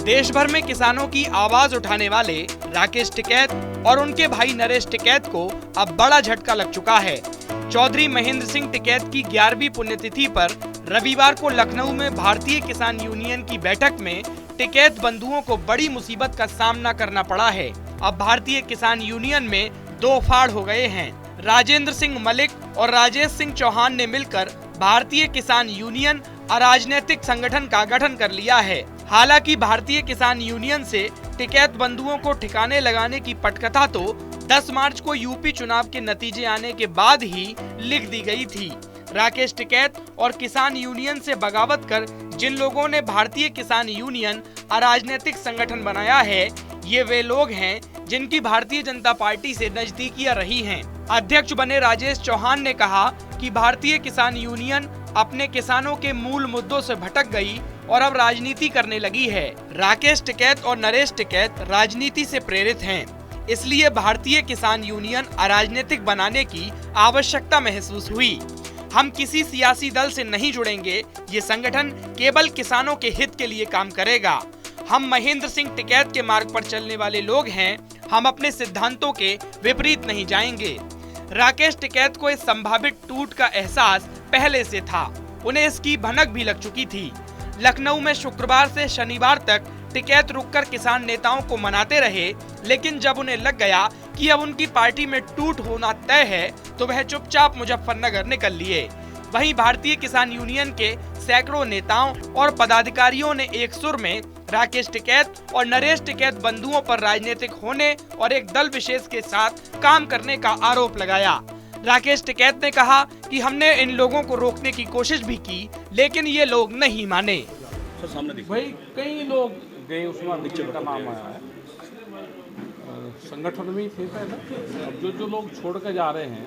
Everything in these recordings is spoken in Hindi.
देश भर में किसानों की आवाज उठाने वाले राकेश टिकैत और उनके भाई नरेश टिकैत को अब बड़ा झटका लग चुका है। चौधरी महेंद्र सिंह टिकैत की 11वीं पुण्यतिथि पर रविवार को लखनऊ में भारतीय किसान यूनियन की बैठक में टिकैत बंधुओं को बड़ी मुसीबत का सामना करना पड़ा है। अब भारतीय किसान यूनियन में दो फाड़ हो गए हैं। राजेंद्र सिंह मलिक और राजेश सिंह चौहान ने मिलकर भारतीय किसान यूनियन अराजनैतिक संगठन का गठन कर लिया है। हालांकि भारतीय किसान यूनियन से टिकैत बंधुओं को ठिकाने लगाने की पटकथा तो 10 मार्च को यूपी चुनाव के नतीजे आने के बाद ही लिख दी गई थी। राकेश टिकैत और किसान यूनियन से बगावत कर जिन लोगों ने भारतीय किसान यूनियन अराजनैतिक संगठन बनाया है, ये वे लोग हैं जिनकी भारतीय जनता पार्टी से नजदीकियां रही हैं। अध्यक्ष बने राजेश चौहान ने कहा कि भारतीय किसान यूनियन अपने किसानों के मूल मुद्दों से भटक गई और अब राजनीति करने लगी है। राकेश टिकैत और नरेश टिकैत राजनीति से प्रेरित हैं, इसलिए भारतीय किसान यूनियन अराजनीतिक बनाने की आवश्यकता महसूस हुई। हम किसी सियासी दल से नहीं जुड़ेंगे, ये संगठन केवल किसानों के हित के लिए काम करेगा। हम महेंद्र सिंह टिकैत के मार्ग पर चलने वाले लोग हैं, हम अपने सिद्धांतों के विपरीत नहीं जाएंगे। राकेश टिकैत को इस संभावित टूट का एहसास पहले से था, उन्हें इसकी भनक भी लग चुकी थी। लखनऊ में शुक्रवार से शनिवार तक टिकैत रुककर किसान नेताओं को मनाते रहे, लेकिन जब उन्हें लग गया कि अब उनकी पार्टी में टूट होना तय है, तो वह चुपचाप मुजफ्फरनगर निकल लिए। वहीं भारतीय किसान यूनियन के सैकड़ों नेताओं और पदाधिकारियों ने एक सुर में राकेश टिकैत और नरेश टिकैत बंधुओं पर राजनीतिक होने और एक दल विशेष के साथ काम करने का आरोप लगाया। राकेश टिकैत ने कहा कि हमने इन लोगों को रोकने की कोशिश भी की, लेकिन ये लोग नहीं माने। भाई कई लोग गए, उसमें दिक्कत का नाम आया है, संगठन में ही थे पहले। अब जो लोग छोड़ के जा रहे हैं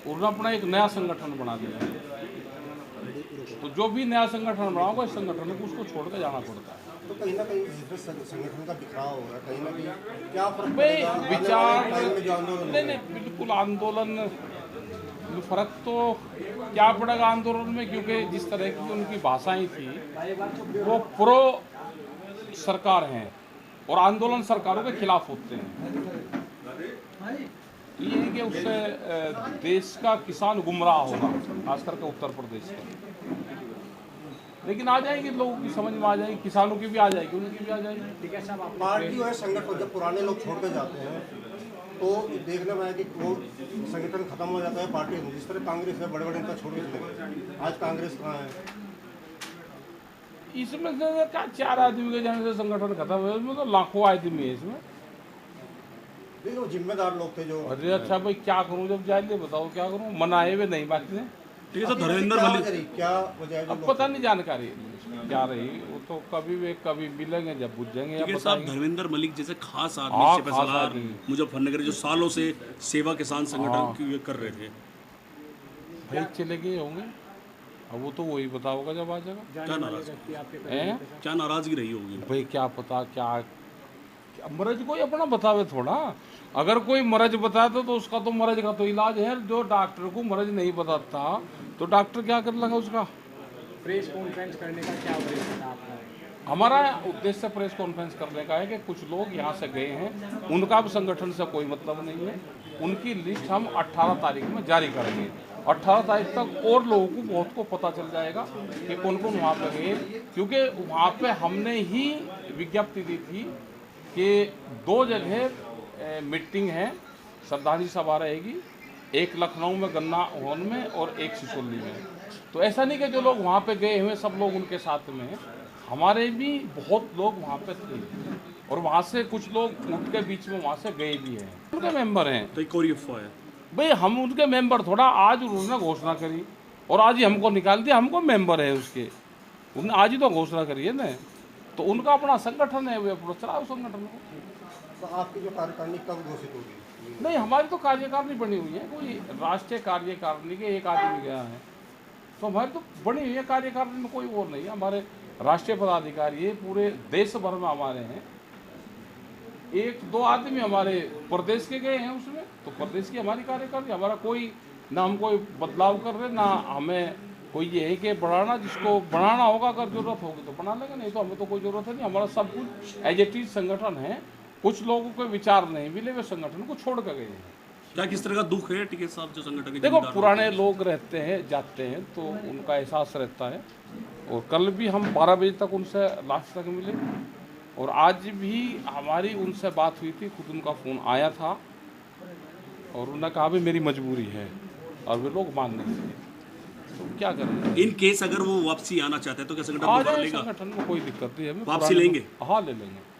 उन्होंने अपना एक नया संगठन बना दिया है, तो जो भी नया संगठन बनाओगे इस संगठन को उसको छोड़ के जाना पड़ता है। तो कहीं ना कहीं संगठन का बिखराव होगा, कहीं ना कहीं क्या फर्क पड़ेगा? विचार नहीं, बिल्कुल आंदोलन में फर्क तो क्या पड़ेगा आंदोलन में, क्योंकि जिस तरह की उनकी भाषाएं थी वो प्रो सरकार हैं और आंदोलन सरकारों के खिलाफ होते हैं। ये है कि उससे देश का किसान गुमराह होगा, खास करके उत्तर प्रदेश का। लेकिन आ जाएंगे, लोगों की समझ में आ जाएगी, किसानों की भी आ जाएगी, उनकी भी आ जाएगी। ठीक है साहब, पार्टी और संगठन जब पुराने लोग छोड़ के जाते हैं तो देखने में आया कि वो संगठन खत्म हो जाता है, पार्टी जिस तरह कांग्रेस है, बड़े बड़े नेता छोड़ के चले गए। आज कांग्रेस कहाँ है? इसमें क्या 4 आदमी के जाने से संगठन खत्म है? उसमें तो लाखों आदमी है इसमें। देखो जिम्मेदार लोग थे जो। अरे अच्छा भाई, क्या करूं जब जाए, बताओ क्या करूं? मनाए हुए नहीं बात ने। ठीक है सर, धर्मेंद्र मलिक क्या वजह? अब पता नहीं जानकारी क्या रही, वो तो कभी मिलेंगे जब बुझेंगे। ठीक है साहब, धर्मेंद्र मलिक जैसे खास आदमी मुजफ्फरनगर जो सालों से सेवा किसान संगठन की कर रहे थे, भाई चले गए होंगे। अब वो तो वही बताओगा जब आ जाएगा। क्या नाराजगी रही होगी? भाई क्या पता, क्या मर्ज कोई अपना बतावे थोड़ा। अगर कोई मर्ज बताता तो उसका तो मर्ज का तो इलाज है। जो डॉक्टर को मर्ज नहीं बताता तो डॉक्टर क्या कर लेगा उसका? प्रेस कॉन्फ्रेंस करने का क्या उद्देश्य था आपका? हमारा उद्देश्य प्रेस कॉन्फ्रेंस करने का है कि कुछ लोग यहाँ से गए हैं, उनका अब संगठन से कोई मतलब नहीं है। उनकी लिस्ट हम 18 तारीख में जारी करेंगे। 18 तारीख तक और लोगों को बहुत को पता चल जाएगा कि कौन कौन वहाँ पे गए, क्योंकि वहाँ पे हमने ही विज्ञप्ति दी थी कि 2 जगह मीटिंग है, श्रद्धांजलि सभा रहेगी, एक लखनऊ में गन्ना हॉल में और एक सिसोली में। तो ऐसा नहीं कि जो लोग वहाँ पे गए हुए सब लोग उनके साथ में, हमारे भी बहुत लोग वहाँ पे थे और वहाँ से कुछ लोग उनके बीच में वहाँ से गए भी हैं, उनके मेंबर हैं। तो कोई अफवाह है भाई, हम उनके मेंबर थोड़ा, आज उन्होंने घोषणा करी और आज ही हमको निकाल दिया, हमको मेंबर है उसके, उन्होंने आज ही तो घोषणा करी है ना। तो उनका अपना संगठन है, वे अपना चलाओ संगठन को। तो आपकी जो कार्यकारिणी कब घोषित होगी? नहीं, हमारी तो कार्यकारिणी बनी हुई है, कोई राष्ट्रीय कार्यकारिणी के एक आदमी गया है, तो हमारी तो बनी हुई है कार्यकारिणी में, कोई वो नहीं है। हमारे राष्ट्रीय पदाधिकारी है, पूरे देश भर में हमारे हैं। 1-2 आदमी हमारे प्रदेश के गए हैं उसमें, तो प्रदेश की हमारी कार्यकारिणी, हमारा कोई ना हम कोई बदलाव कर रहे, ना हमें कोई ये है कि बढ़ाना, जिसको बढ़ाना होगा अगर जरूरत होगी तो बना लेंगे, नहीं तो हमें तो कोई जरूरत है नहीं। हमारा सब कुछ एज इट इज संगठन है। कुछ लोगों के विचार नहीं मिले, वे संगठन को छोड़ कर गए हैं। क्या किस तरह का दुख है टिकैत साहब जो संगठन के देखो, जिम्मेदार पुराने लोग रहते हैं, जाते हैं, तो उनका एहसास रहता है। और कल भी हम 12 बजे तक उनसे लास्ट तक मिले, और आज भी हमारी उनसे बात हुई थी। खुद उनका फ़ोन आया था और उन्होंने कहा भी मेरी मजबूरी है, और वे लोग मान नहीं सके। तो क्या करेंगे? इन केस अगर वो वापसी आना चाहते हैं तो क्या संगठन आ दोबारा जाए लेगा? संगठन में, कोई दिक्कत नहीं है। हमें वापसी पुराने लेंगे? लोग- हाँ, ले लेंगे।